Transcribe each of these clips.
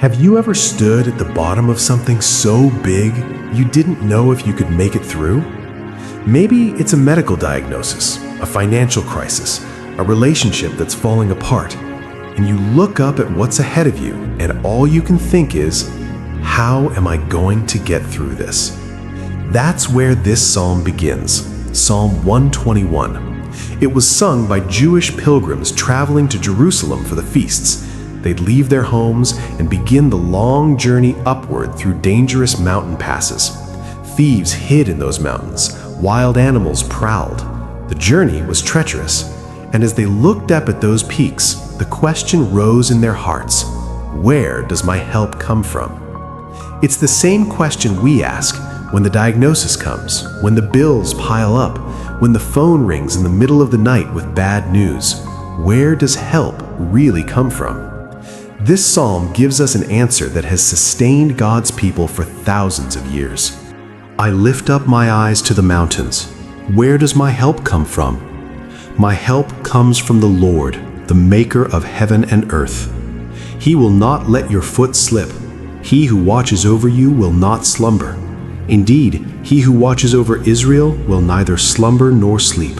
Have you ever stood at the bottom of something so big you didn't know if you could make it through? Maybe it's a medical diagnosis, a financial crisis, a relationship that's falling apart, and you look up at what's ahead of you and all you can think is, how am I going to get through this? That's where this psalm begins, Psalm 121. It was sung by Jewish pilgrims traveling to Jerusalem for the feasts. They'd leave their homes and begin the long journey upward through dangerous mountain passes. Thieves hid in those mountains. Wild animals prowled. The journey was treacherous. And as they looked up at those peaks, the question rose in their hearts, where does my help come from? It's the same question we ask when the diagnosis comes, when the bills pile up, when the phone rings in the middle of the night with bad news. Where does help really come from? This psalm gives us an answer that has sustained God's people for thousands of years. I lift up my eyes to the mountains. Where does my help come from? My help comes from the Lord, the maker of heaven and earth. He will not let your foot slip. He who watches over you will not slumber. Indeed, he who watches over Israel will neither slumber nor sleep.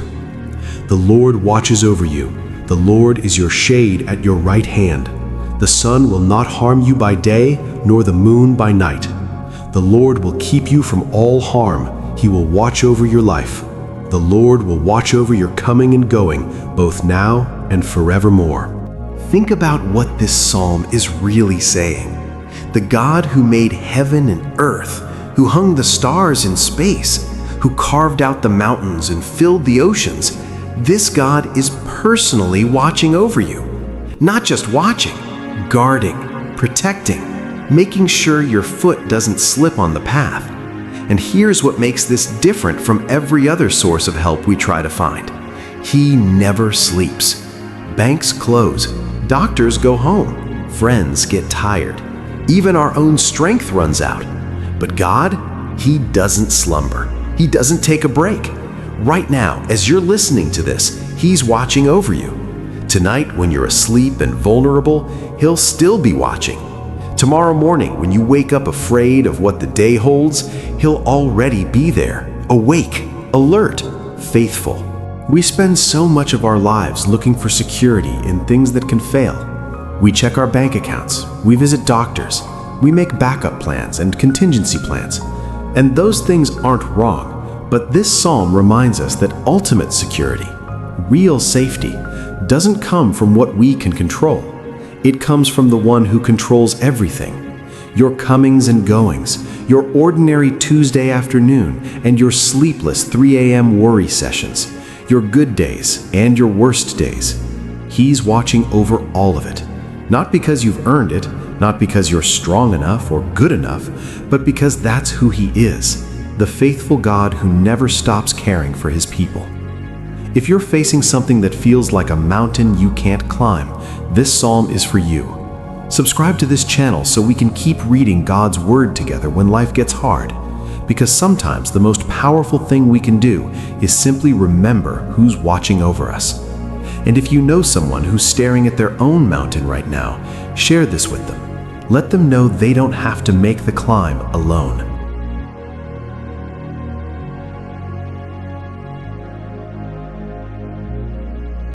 The Lord watches over you. The Lord is your shade at your right hand. The sun will not harm you by day, nor the moon by night. The Lord will keep you from all harm. He will watch over your life. The Lord will watch over your coming and going, both now and forevermore. Think about what this psalm is really saying. The God who made heaven and earth, who hung the stars in space, who carved out the mountains and filled the oceans, this God is personally watching over you. Not just watching, guarding, protecting, making sure your foot doesn't slip on the path. And here's what makes this different from every other source of help we try to find. He never sleeps. Banks close, doctors go home, friends get tired, even our own strength runs out. But God, He doesn't slumber. He doesn't take a break. Right now, as you're listening to this, He's watching over you. Tonight, when you're asleep and vulnerable, He'll still be watching. Tomorrow morning, when you wake up afraid of what the day holds, He'll already be there, awake, alert, faithful. We spend so much of our lives looking for security in things that can fail. We check our bank accounts, we visit doctors, we make backup plans and contingency plans. And those things aren't wrong, but this psalm reminds us that ultimate security, real safety, doesn't come from what we can control. It comes from the one who controls everything. Your comings and goings, your ordinary Tuesday afternoon and your sleepless 3 a.m. worry sessions, your good days and your worst days. He's watching over all of it. Not because you've earned it, not because you're strong enough or good enough, but because that's who He is, the faithful God who never stops caring for His people. If you're facing something that feels like a mountain you can't climb, this psalm is for you. Subscribe to this channel so we can keep reading God's Word together when life gets hard. Because sometimes the most powerful thing we can do is simply remember who's watching over us. And if you know someone who's staring at their own mountain right now, share this with them. Let them know they don't have to make the climb alone.